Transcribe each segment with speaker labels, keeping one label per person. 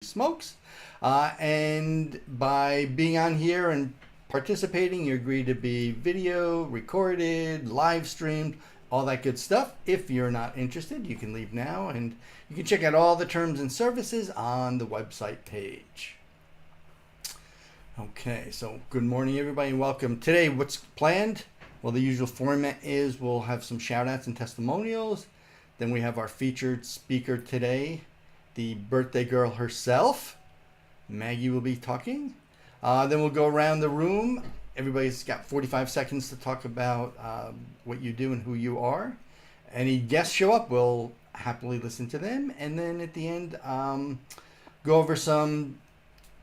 Speaker 1: Smokes. And by being on here and participating, you agree to be video, recorded, live streamed, all that good stuff. If you're not interested, you can leave now and you can check out all the terms and services on the website page. Okay, so good morning, everybody, and welcome. Today, what's planned? Well, the usual format is we'll have some shout outs and testimonials. Then we have our featured speaker today, the birthday girl herself. Maggie will be talking. Then we'll go around the room. Everybody's got 45 seconds to talk about what you do and who you are. Any guests show up, we'll happily listen to them. And then at the end, go over some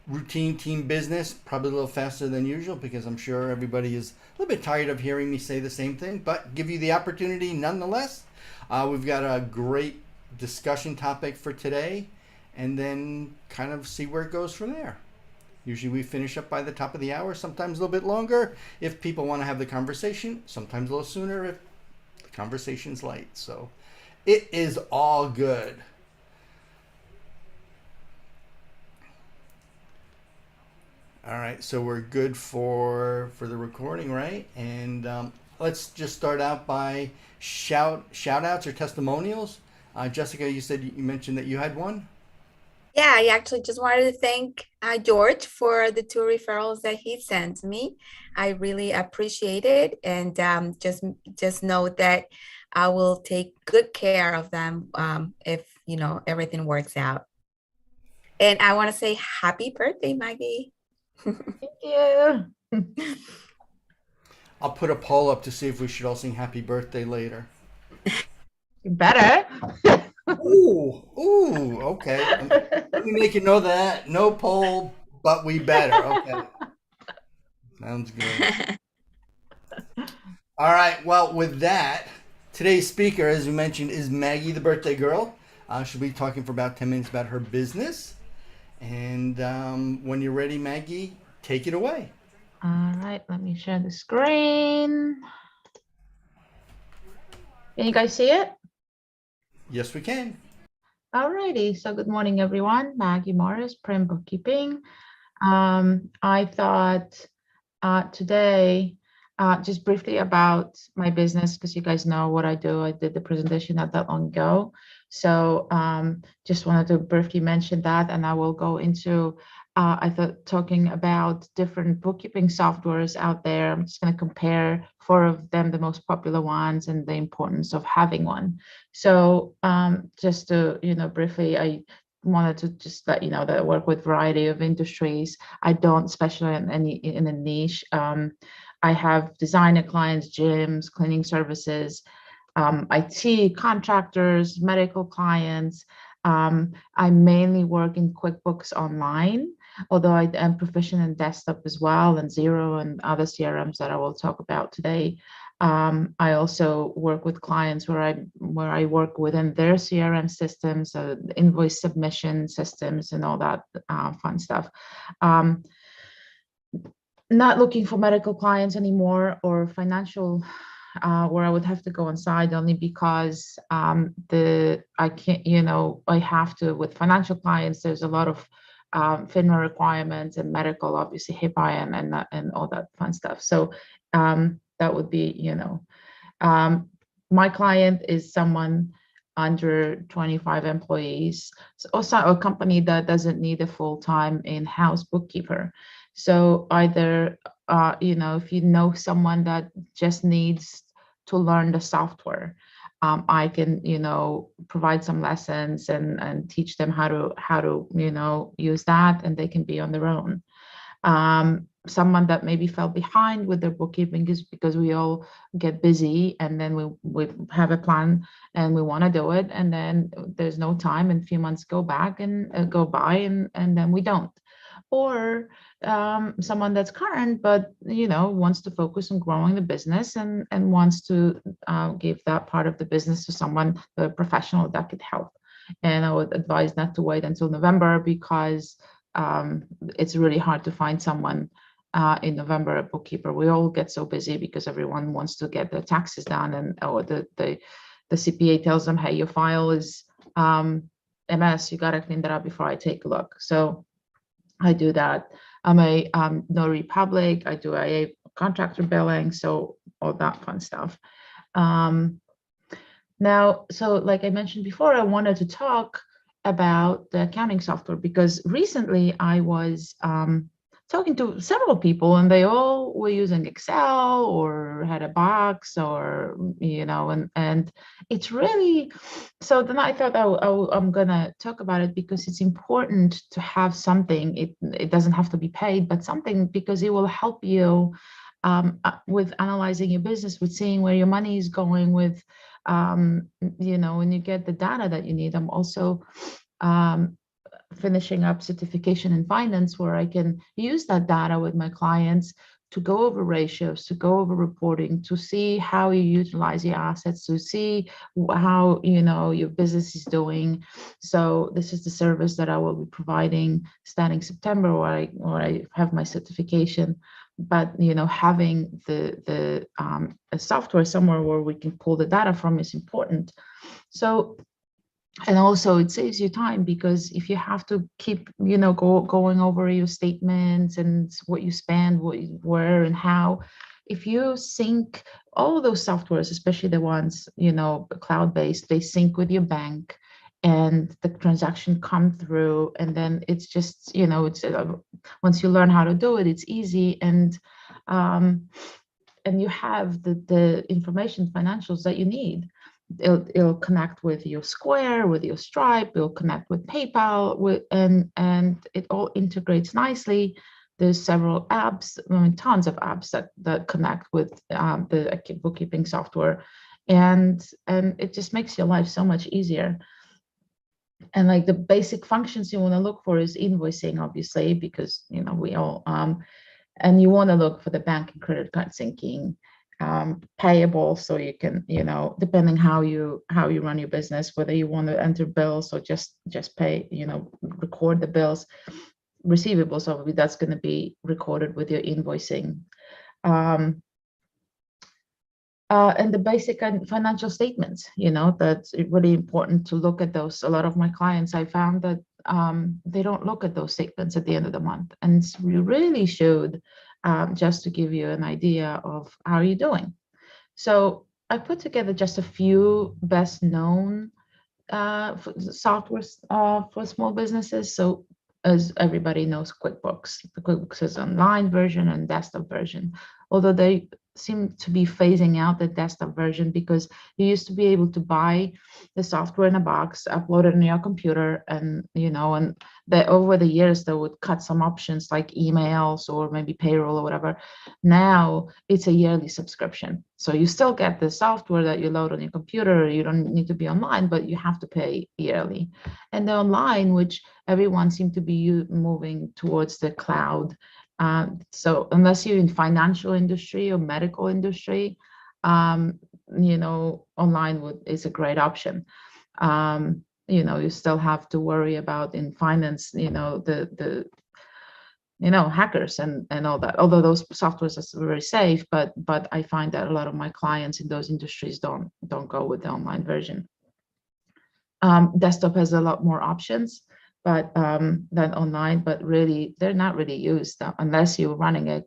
Speaker 1: routine team business, probably a little faster than usual because I'm sure everybody is a little bit tired of hearing me say the same thing, but give you the opportunity nonetheless. We've got a great discussion topic for today and then kind of see where it goes from there. Usually we finish up by the top of the hour, sometimes a little bit longer if people want to have the conversation, sometimes a little sooner if the conversation's light. So it is all good. All right, so we're good for the recording, right? And let's just start out by shout outs or testimonials. Jessica, you said you mentioned that you had one.
Speaker 2: Yeah, I actually just wanted to thank George for the two referrals that he sent me. I really appreciate it, and just know that I will take good care of them if everything works out. And I want to say happy birthday, Maggie.
Speaker 3: Thank you.
Speaker 1: I'll put a poll up to see if we should all sing happy birthday later.
Speaker 3: You better.
Speaker 1: Ooh, okay. Let me make you know that. No poll, but we better. Okay. Sounds good. All right. Well, with that, today's speaker, as we mentioned, is Maggie, the birthday girl. She'll be talking for about 10 minutes about her business. And when you're ready, Maggie, take it away.
Speaker 3: All right, let me share the screen. Can you guys see it?
Speaker 1: Yes, we can.
Speaker 3: All righty, so good morning, everyone. Maggie Morris, Prim Bookkeeping. I thought today, just briefly about my business, because you guys know what I do. I did the presentation not that long ago. So just wanted to briefly mention that, and I will go into, I thought, talking about different bookkeeping softwares out there. I'm just going to compare four of them, the most popular ones, and the importance of having one. So just to, briefly, I wanted to just let you know that I work with a variety of industries. I don't specialize in a niche. I have designer clients, gyms, cleaning services, IT contractors, medical clients. I mainly work in QuickBooks Online, although I am proficient in desktop as well, and Xero and other CRMs that I will talk about today. I also work with clients where I work within their CRM systems, invoice submission systems, and all that fun stuff. Not looking for medical clients anymore or financial where I would have to go inside, only because I can't, I have to, with financial clients, there's a lot of FINRA requirements and medical, obviously HIPAA and all that fun stuff. So that would be, my client is someone under 25 employees, or a company that doesn't need a full-time in-house bookkeeper. So either, if you know someone that just needs to learn the software, I can, provide some lessons and teach them how to use that, and they can be on their own. Someone that maybe fell behind with their bookkeeping is because we all get busy, and then we have a plan and we want to do it, and then there's no time, and a few months go by, and then we don't. Or someone that's current but wants to focus on growing the business and wants to give that part of the business to someone, a professional that could help. And I would advise not to wait until November, because it's really hard to find someone in November, a bookkeeper. We all get so busy because everyone wants to get their taxes done, and or the CPA tells them, hey, your file is MS, you got to clean that up before I take a look. So I do that. I'm a notary public. I do a contractor billing, so all that fun stuff. Now, so like I mentioned before, I wanted to talk about the accounting software because recently I was talking to several people and they all were using Excel or had a box or, and it's really, so then I thought I'm gonna talk about it because it's important to have something. It doesn't have to be paid, but something because it will help you with analyzing your business, with seeing where your money is going, with when you get the data that you need. I'm also finishing up certification in finance where I can use that data with my clients to go over ratios, to go over reporting, to see how you utilize your assets, to see how your business is doing. So this is the service that I will be providing starting September, where I have my certification. But having the software somewhere where we can pull the data from is important. So, and also it saves you time because if you have to keep going over your statements and what you spend, where and how, if you sync all of those softwares, especially the ones cloud-based, they sync with your bank and the transaction come through, and then it's just it's once you learn how to do it, it's easy, and you have the information, financials that you need. It'll connect with your Square, with your Stripe, it'll connect with PayPal, and it all integrates nicely. There's several apps, tons of apps that connect with the bookkeeping software, and it just makes your life so much easier. And like the basic functions you want to look for is invoicing, obviously, because we all and you want to look for the bank and credit card syncing, payable, so you can depending how you run your business, whether you want to enter bills or just pay, record the bills. Receivables, obviously, that's going to be recorded with your invoicing. And the basic financial statements, that's really important to look at those. A lot of my clients, I found that they don't look at those statements at the end of the month, and you really should, just to give you an idea of how you're doing. So I put together just a few best known software for small businesses. So as everybody knows, QuickBooks. The QuickBooks is online version and desktop version, although they seem to be phasing out the desktop version because you used to be able to buy the software in a box, upload it on your computer, and and over the years they would cut some options like emails or maybe payroll or whatever. Now it's a yearly subscription, so you still get the software that you load on your computer. You don't need to be online, but you have to pay yearly. And the online, which everyone seemed to be moving towards the cloud. So unless you're in financial industry or medical industry, online is a great option. You still have to worry about in finance, the hackers and all that. Although those softwares are very safe, but I find that a lot of my clients in those industries don't go with the online version. Desktop has a lot more options, but than online, but really they're not really used unless you're running a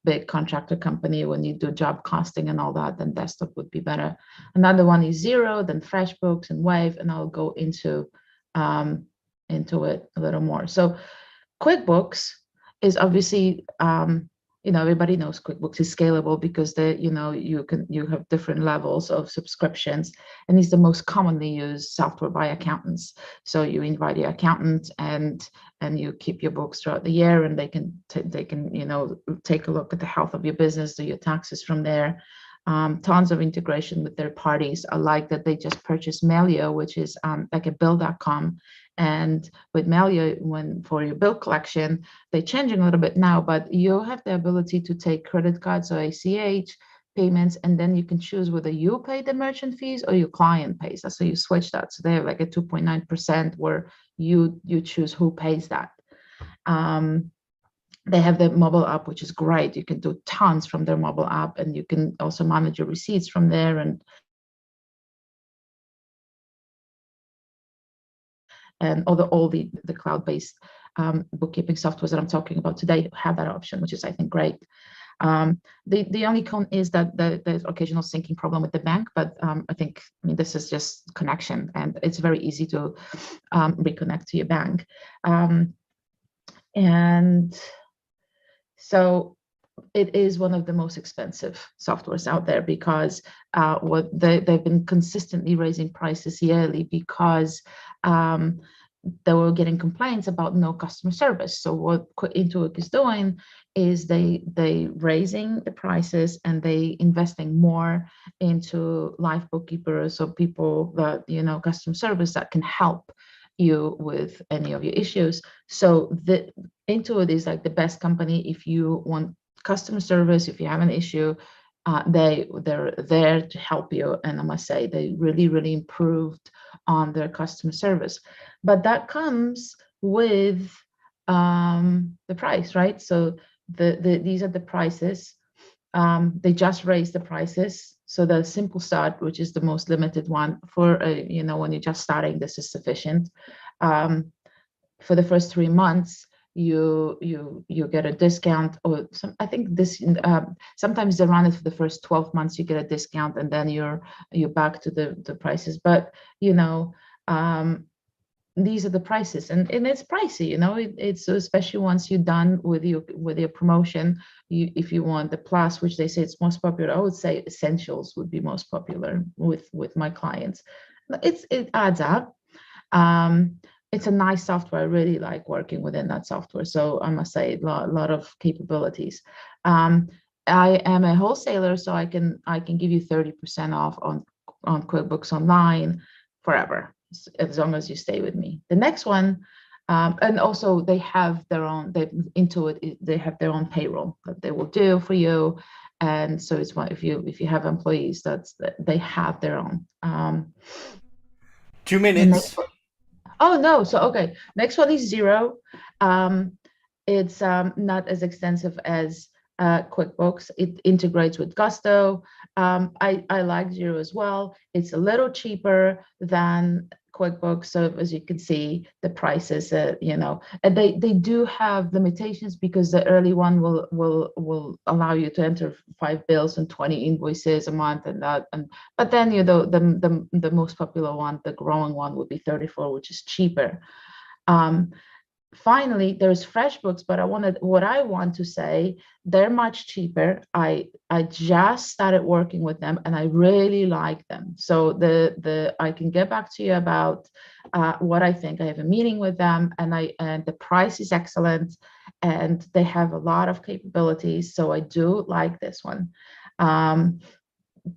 Speaker 3: big contractor company. When you do job costing and all that, then desktop would be better. Another one is Xero, then FreshBooks and Wave, and I'll go into it a little more. So QuickBooks is obviously everybody knows QuickBooks is scalable because you have different levels of subscriptions, and it's the most commonly used software by accountants. So you invite your accountant and you keep your books throughout the year, and they can take a look at the health of your business, do your taxes from there. Tons of integration with third parties. I like that they just purchased Melio, which is like a bill.com. And with Melio, for your bill collection, they're changing a little bit now, but you have the ability to take credit cards or ACH payments, and then you can choose whether you pay the merchant fees or your client pays that. So you switch that. So they have like a 2.9% where you choose who pays that. They have the mobile app, which is great. You can do tons from their mobile app, and you can also manage your receipts from there. And and although all the cloud-based bookkeeping softwares that I'm talking about today have that option, which is, I think, great. The only con is that there's occasional syncing problem with the bank, but I mean, this is just connection, and it's very easy to reconnect to your bank. And so it is one of the most expensive softwares out there because they've been consistently raising prices yearly because they were getting complaints about no customer service. So what Intuit is doing is they raising the prices and they investing more into live bookkeepers, so people that, you know, customer service that can help you with any of your issues. So the Intuit is like the best company if you want customer service. If you have an issue, they're there to help you, and I must say they really improved on their customer service. But that comes with the price, right? So these are the prices. They just raised the prices. So the simple start, which is the most limited one for you know, when you're just starting, this is sufficient. For the first 3 months, you get a discount, or I think this sometimes they run it for the first 12 months, you get a discount, and then you're back to the prices. But you know, these are the prices, and it's pricey, you know. It's especially once you're done with your promotion. If you want the plus, which they say it's most popular, I would say essentials would be most popular with my clients. It adds up. It's a nice software. I really like working within that software. So I must say, a lot of capabilities. I am a wholesaler, so I can give you 30% off on QuickBooks Online forever, as long as you stay with me. The next one, and also they have their own. They have their own payroll that they will do for you, and so it's one, if you have employees, they have their own.
Speaker 1: 2 minutes.
Speaker 3: Oh no, so okay. Next one is Xero. It's not as extensive as QuickBooks. It integrates with Gusto. I like Xero as well. It's a little cheaper than QuickBooks. So as you can see, the prices, you know, and they do have limitations because the early one will allow you to enter 5 bills and 20 invoices a month, but then, you know, the most popular one, the growing one, would be 34, which is cheaper. Finally, there's FreshBooks, but what I want to say, they're much cheaper. I just started working with them and I really like them. So I can get back to you about what I think. I have a meeting with them, and the price is excellent, and they have a lot of capabilities. So I do like this one.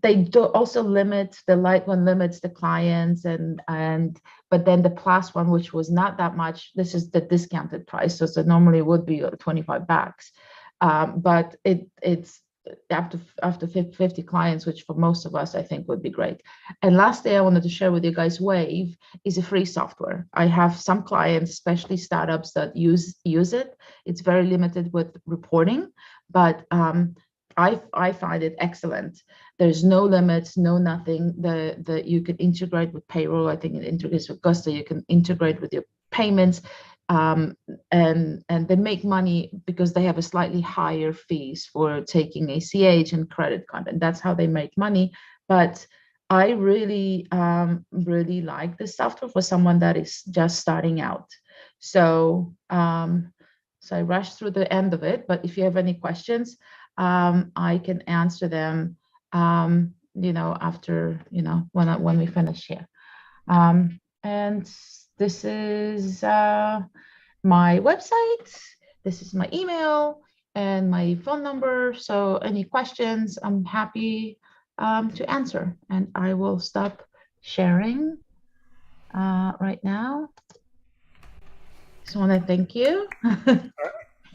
Speaker 3: They do also limit, the light one limits the clients, but then the plus one, which was not that much, this is the discounted price. So normally it would be $25, but it's after 50 clients, which for most of us, I think would be great. And lastly, I wanted to share with you guys, Wave is a free software. I have some clients, especially startups, that use it. It's very limited with reporting, but I find it excellent. There's no limits, no nothing. You can integrate with payroll. I think it integrates with Gusto. You can integrate with your payments, and they make money because they have a slightly higher fees for taking ACH and credit card, and that's how they make money. But I really like this software for someone that is just starting out. So I rushed through the end of it, but if you have any questions, I can answer them, you know, after, you know, when we finish here. And this is my website. This is my email and my phone number. So any questions, I'm happy to answer. And I will stop sharing right now. Just want to thank you.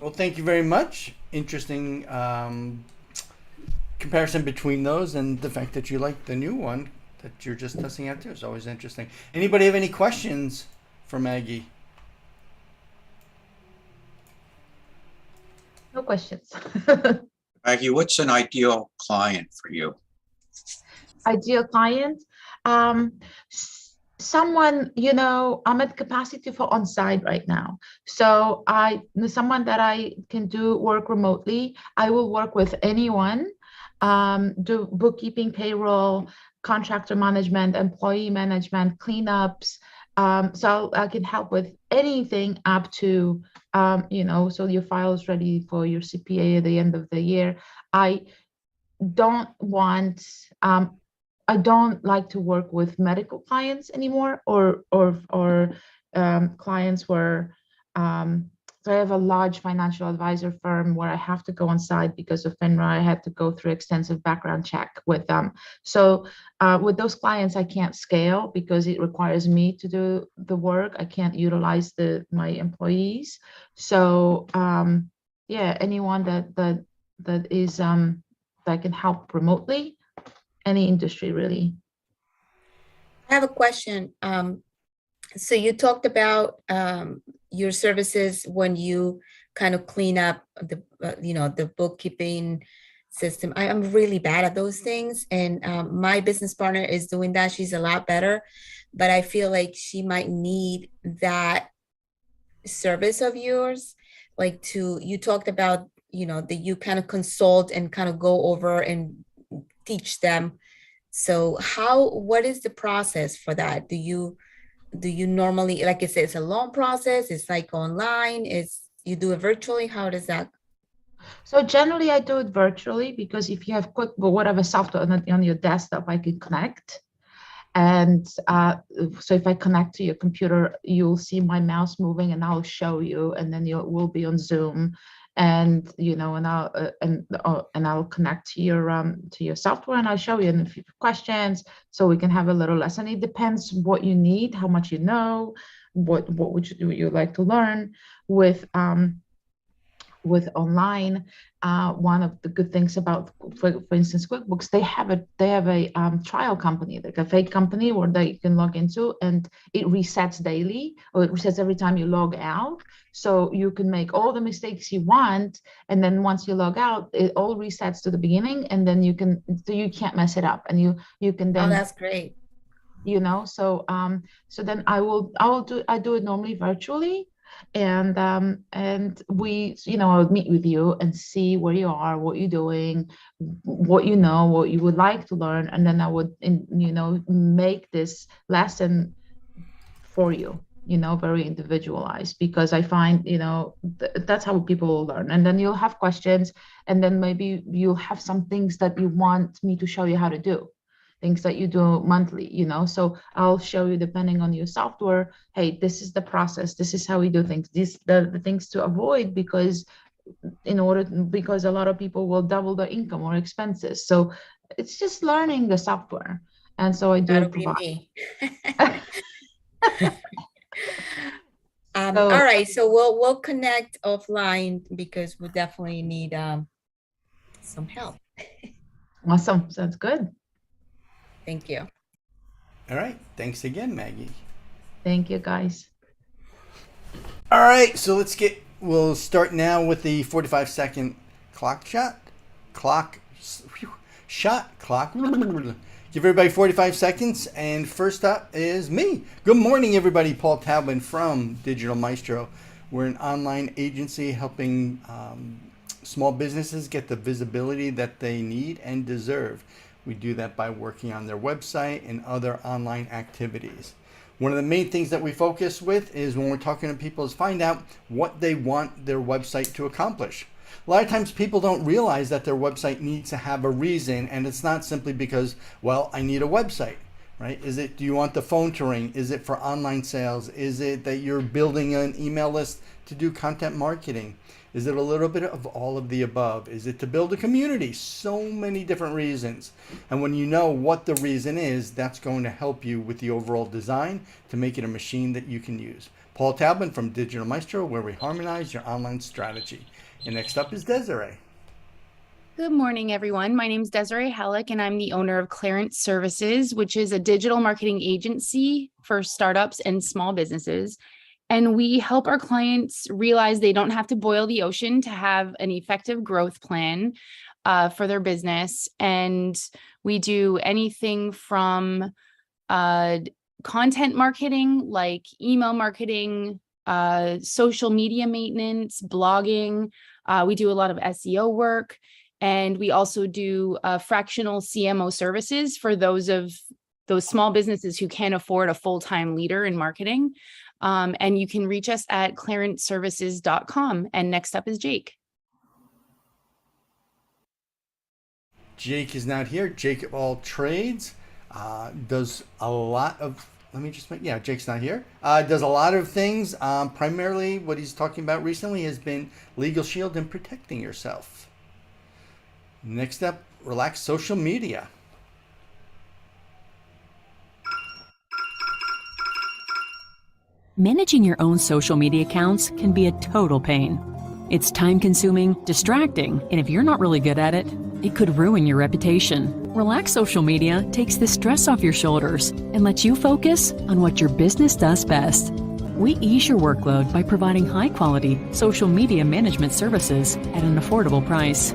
Speaker 1: Well, thank you very much. Interesting comparison between those, and the fact that you like the new one that you're just testing out too is always interesting. Anybody have any questions for Maggie?
Speaker 3: No questions.
Speaker 4: Maggie, what's an ideal client for you?
Speaker 3: Ideal client? someone, I'm at capacity for on-site right now. So someone that I can do work remotely, I will work with anyone, do bookkeeping, payroll, contractor management, employee management, cleanups. So I can help with anything up to, so your file is ready for your CPA at the end of the year. I don't want, I don't like to work with medical clients anymore, or clients where, so I have a large financial advisor firm where I have to go on site because of FINRA. I had to go through extensive background check with them. So with those clients, I can't scale because it requires me to do the work. I can't utilize my employees. So yeah, anyone that is that can help remotely, any industry really.
Speaker 2: I have a question. So you talked about your services when you kind of clean up the bookkeeping system. I am really bad at those things, and my business partner is doing that. She's a lot better, but I feel like she might need that service of yours. Like you talked about, that you kind of consult and kind of go over and teach them. So what is the process for that? Do you normally, like I said, it's a long process, it's like online, you do it virtually? How does that?
Speaker 3: So generally I do it virtually because if you have QuickBooks, whatever software on your desktop, I can connect. And so if I connect to your computer, you'll see my mouse moving and I'll show you, and then we'll be on Zoom, and and I'll connect to your software and I'll show you, and if you have questions, so we can have a little lesson. It depends what you need, how much you know, what would you like to learn with online. One of the good things about, for instance, QuickBooks, they have a trial company, like a fake company where they can log into, and it resets daily, or it resets every time you log out. So you can make all the mistakes you want, and then once you log out, it all resets to the beginning, and then you can't mess it up, and you can then.
Speaker 2: Oh, that's great.
Speaker 3: So then I do it normally virtually, and I would meet with you and see where you are, what you're doing, what what you would like to learn, and then I would make this lesson for you, very individualized, because I find that's how people will learn. And then you'll have questions, and then maybe you'll have some things that you want me to show you how to do, things that you do monthly, so I'll show you, depending on your software, hey, this is the process, this is how we do things, these the things to avoid, because a lot of people will double their income or expenses. So it's just learning the software, and so I do
Speaker 2: That'll be
Speaker 3: provide.
Speaker 2: me.
Speaker 3: So-
Speaker 2: all right, so we'll connect offline because we definitely need some help.
Speaker 3: Awesome, sounds good.
Speaker 2: Thank you.
Speaker 1: All right. Thanks again, Maggie.
Speaker 3: Thank you, guys.
Speaker 1: All right. So we'll start now with the 45-second clock. Give everybody 45 seconds. And first up is me. Good morning, everybody. Paul Taubman from Digital Maestro. We're an online agency helping small businesses get the visibility that they need and deserve. We do that by working on their website and other online activities. One of the main things that we focus with is when we're talking to people is find out what they want their website to accomplish. A lot of times people don't realize that their website needs to have a reason, and it's not simply because, well, I need a website, right? Do you want the phone to ring? Is it for online sales? Is it that you're building an email list to do content marketing? Is it a little bit of all of the above? Is it to build a community? So many different reasons. And when you know what the reason is, that's going to help you with the overall design to make it a machine that you can use. Paul Taubman from Digital Maestro, where we harmonize your online strategy. And next up is Desiree.
Speaker 5: Good morning, everyone. My name is Desiree Halleck, and I'm the owner of Clarence Services, which is a digital marketing agency for startups and small businesses. And we help our clients realize they don't have to boil the ocean to have an effective growth plan for their business. And we do anything from content marketing like email marketing, social media maintenance, blogging. We do a lot of SEO work, and we also do fractional CMO services for those small businesses who can't afford a full-time leader in marketing. And you can reach us at clarenceservices.com. And next up is Jake.
Speaker 1: Jake is not here. Jake of all trades does a lot of. Let me just make. Yeah, Jake's not here. Does a lot of things. Primarily, what he's talking about recently has been Legal Shield and protecting yourself. Next up, Relax Social Media.
Speaker 6: Managing your own social media accounts can be a total pain. It's time-consuming, distracting, and if you're not really good at it, it could ruin your reputation. Relax Social Media takes the stress off your shoulders and lets you focus on what your business does best. We ease your workload by providing high-quality social media management services at an affordable price.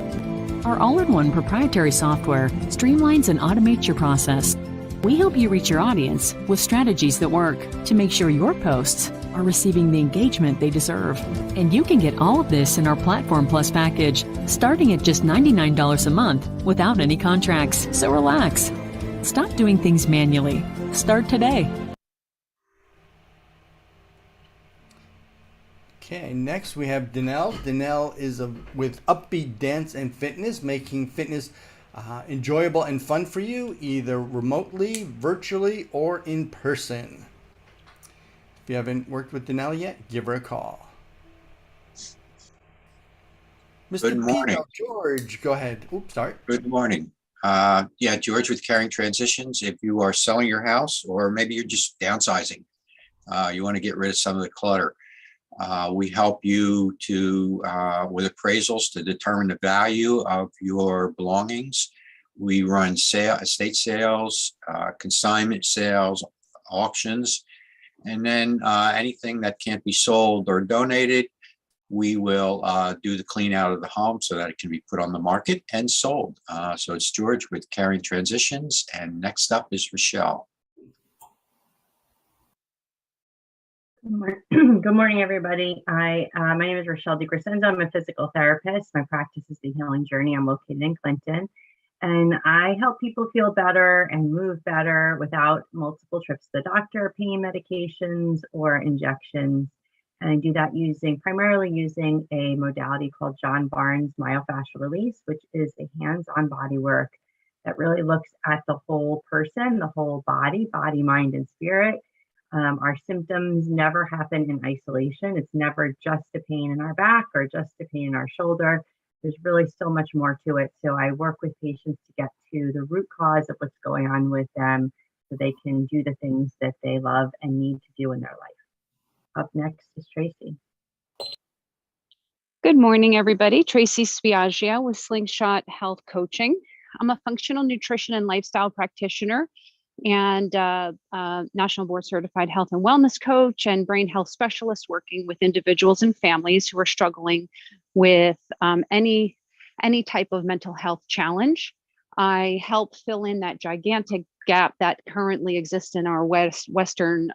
Speaker 6: Our all-in-one proprietary software streamlines and automates your process. We help you reach your audience with strategies that work to make sure your posts are receiving the engagement they deserve. And you can get all of this in our Platform Plus package, starting at just $99 a month without any contracts. So relax. Stop doing things manually. Start today.
Speaker 1: Okay, next we have Danelle. Danelle is with Upbeat Dance and Fitness, making fitness enjoyable and fun for you, either remotely, virtually, or in person. If you haven't worked with Danelle yet, give her a call. Mr.
Speaker 4: Good morning.
Speaker 1: Pino, George, go ahead. Oops, sorry.
Speaker 4: Good morning. Yeah, George with Caring Transitions. If you are selling your house, or maybe you're just downsizing, you want to get rid of some of the clutter. We help you with appraisals to determine the value of your belongings. We run estate sales, consignment sales, auctions, and then anything that can't be sold or donated, we will do the clean out of the home so that it can be put on the market and sold. So it's George with Caring Transitions, and next up is Rochelle.
Speaker 7: Good morning, everybody. My name is Rochelle DeCrescenzo. I'm a physical therapist. My practice is The Healing Journey. I'm located in Clinton, and I help people feel better and move better without multiple trips to the doctor, pain medications, or injections. And I do that primarily using a modality called John Barnes myofascial release, which is a hands-on body work that really looks at the whole person, the whole body, mind, and spirit. Our symptoms never happen in isolation. It's never just a pain in our back or just a pain in our shoulder. There's really so much more to it. So I work with patients to get to the root cause of what's going on with them so they can do the things that they love and need to do in their life. Up next is Tracy.
Speaker 8: Good morning, everybody. Tracy Spiaggia with Slingshot Health Coaching. I'm a functional nutrition and lifestyle practitioner and National Board Certified Health and Wellness Coach and brain health specialist working with individuals and families who are struggling with any type of mental health challenge. I help fill in that gigantic gap that currently exists in our Western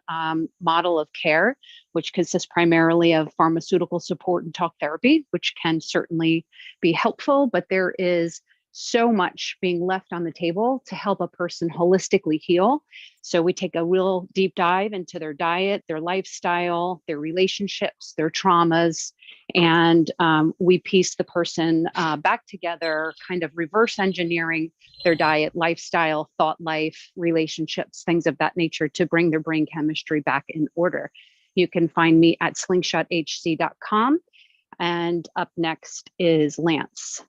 Speaker 8: model of care, which consists primarily of pharmaceutical support and talk therapy, which can certainly be helpful, but there is so much being left on the table to help a person holistically heal. So we take a real deep dive into their diet, their lifestyle, their relationships, their traumas, and we piece the person back together, kind of reverse engineering their diet, lifestyle, thought life, relationships, things of that nature to bring their brain chemistry back in order. You can find me at slingshothc.com. And up next is Lance.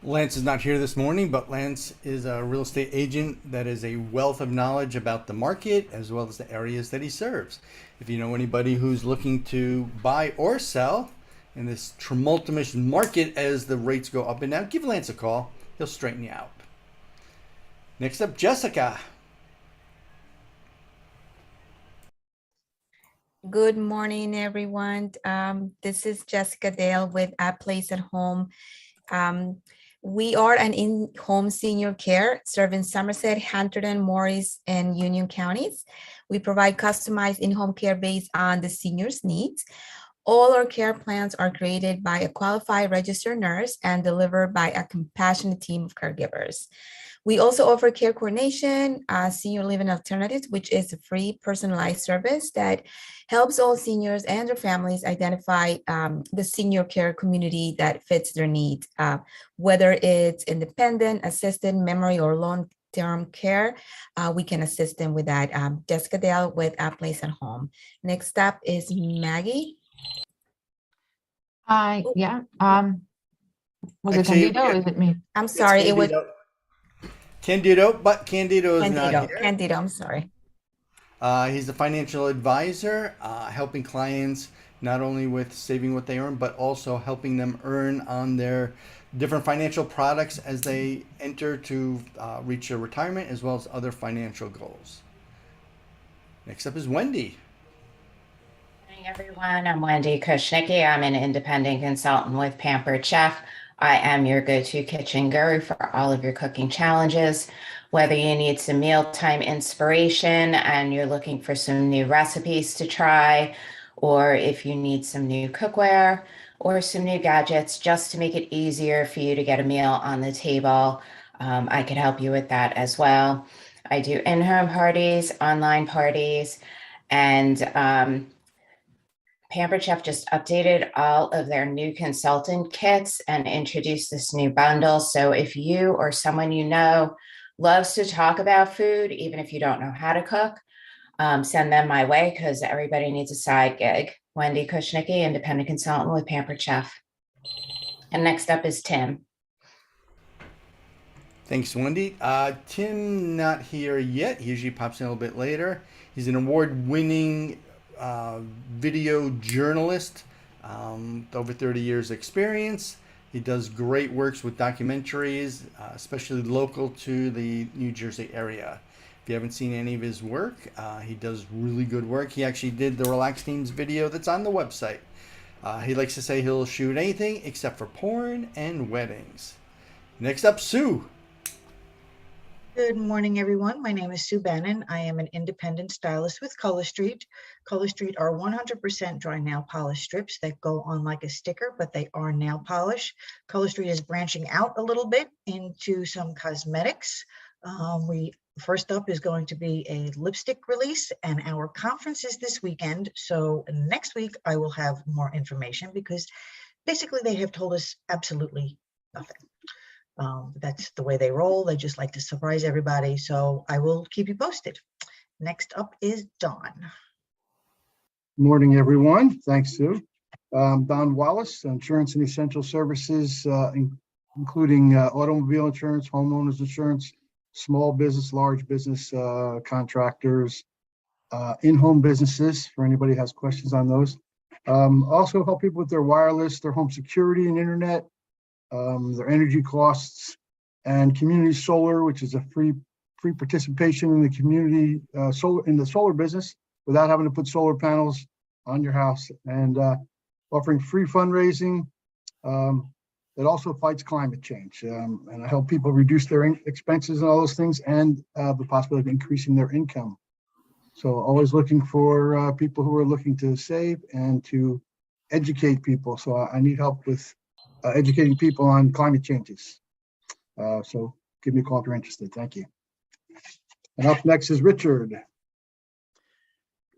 Speaker 1: Lance is not here this morning, but Lance is a real estate agent that is a wealth of knowledge about the market as well as the areas that he serves. If you know anybody who's looking to buy or sell in this tumultuous market as the rates go up and down, give Lance a call. He'll straighten you out. Next up, Jessica.
Speaker 2: Good morning, everyone. This is Jessica Dale with A Place at Home. We are an in-home senior care serving Somerset, Hunterdon, Morris, and Union counties. We provide customized in-home care based on the senior's needs. All our care plans are created by a qualified registered nurse and delivered by a compassionate team of caregivers. We also offer care coordination, senior living alternatives, which is a free personalized service that helps all seniors and their families identify the senior care community that fits their needs, whether it's independent, assisted, memory, or long-term care. We can assist them with that. Jessica Dale with A Place at Home. Next up is Maggie.
Speaker 3: Hi, yeah. Was it
Speaker 1: Actually,
Speaker 3: Candido or is it me?
Speaker 2: I'm sorry, it was
Speaker 1: Candido, but Candido is not
Speaker 2: Candido.
Speaker 1: here.
Speaker 2: Candido, I'm sorry.
Speaker 1: He's a financial advisor, helping clients not only with saving what they earn, but also helping them earn on their different financial products as they enter to reach their retirement, as well as other financial goals. Next up is Wendy.
Speaker 9: Good morning, everyone. I'm Wendy Kushnicki. I'm an independent consultant with Pampered Chef. I am your go-to kitchen guru for all of your cooking challenges. Whether you need some mealtime inspiration and you're looking for some new recipes to try, or if you need some new cookware or some new gadgets just to make it easier for you to get a meal on the table, I could help you with that as well. I do in-home parties, online parties, and Pampered Chef just updated all of their new consultant kits and introduced this new bundle. So if you or someone you know loves to talk about food, even if you don't know how to cook, send them my way because everybody needs a side gig. Wendy Kushnicki, independent consultant with Pampered Chef. And next up is Tim.
Speaker 1: Thanks, Wendy. Tim not here yet. He usually pops in a little bit later. He's an award-winning video journalist, over 30 years experience. He does great works with documentaries, especially local to the New Jersey area. If you haven't seen any of his work, he does really good work. He actually did the Relax Teams video that's on the website. He likes to say he'll shoot anything except for porn and weddings. Next up, Sue.
Speaker 10: Good morning, everyone. My name is Sue Bannon. I am an independent stylist with Color Street. Color Street are 100% dry nail polish strips that go on like a sticker, but they are nail polish. Color Street is branching out a little bit into some cosmetics. First up is going to be a lipstick release, and our conference is this weekend. So next week I will have more information because basically they have told us absolutely nothing. That's the way they roll. They just like to surprise everybody. So I will keep you posted. Next up is Don.
Speaker 11: Morning, everyone. Thanks, Sue. Don Wallace, Insurance and Essential Services, including automobile insurance, homeowners insurance, small business, large business contractors, in-home businesses, for anybody who has questions on those. Also help people with their wireless, their home security and internet, their energy costs, and community solar, which is a free participation in the community solar business without having to put solar panels on your house, and offering free fundraising. It also fights climate change, and I help people reduce their expenses and all those things, and the possibility of increasing their income. So always looking for people who are looking to save and to educate people. So I need help with educating people on climate changes. So give me a call if you're interested. Thank you. And up next is Richard.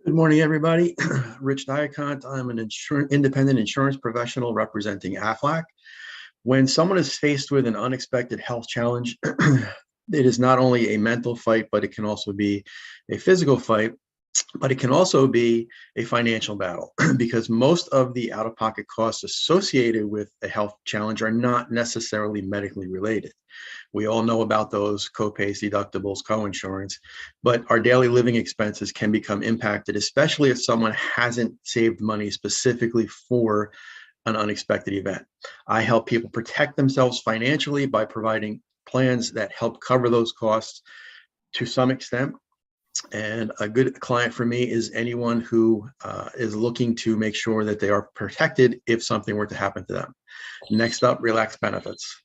Speaker 12: Good morning, everybody. Rich Diacont. I'm an independent insurance professional representing Aflac. When someone is faced with an unexpected health challenge, it is not only a mental fight, but it can also be a physical fight. But it can also be a financial battle because most of the out-of-pocket costs associated with a health challenge are not necessarily medically related. We all know about those co-pays, deductibles, co-insurance, but our daily living expenses can become impacted, especially if someone hasn't saved money specifically for an unexpected event. I help people protect themselves financially by providing plans that help cover those costs to some extent. And a good client for me is anyone who is looking to make sure that they are protected if something were to happen to them. Next up, Relax Benefits.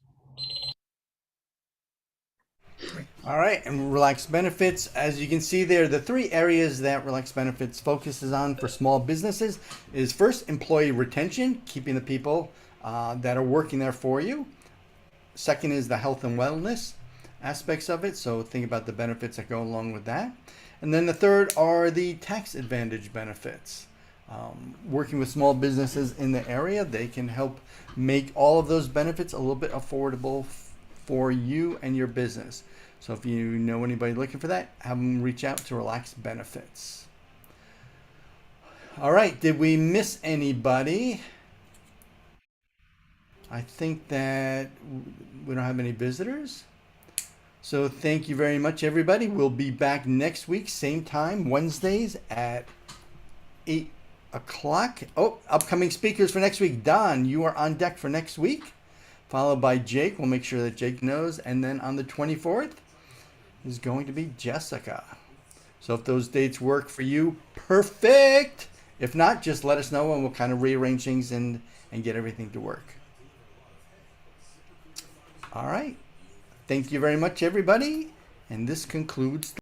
Speaker 1: All right, and Relax Benefits, as you can see there, the three areas that Relax Benefits focuses on for small businesses is first, employee retention, keeping the people that are working there for you. Second is the health and wellness aspects of it, so think about the benefits that go along with that. And then the third are the tax advantage benefits. Working with small businesses in the area, they can help make all of those benefits a little bit affordable for you and your business. So if you know anybody looking for that, have them reach out to Relax Benefits. All right, did we miss anybody? I think that we don't have any visitors. So thank you very much, everybody. We'll be back next week, same time, Wednesdays at 8 o'clock. Oh, upcoming speakers for next week. Don, you are on deck for next week, followed by Jake. We'll make sure that Jake knows. And then on the 24th is going to be Jessica. So if those dates work for you, perfect. If not, just let us know and we'll kind of rearrange things and get everything to work. All right. Thank you very much, everybody. And this concludes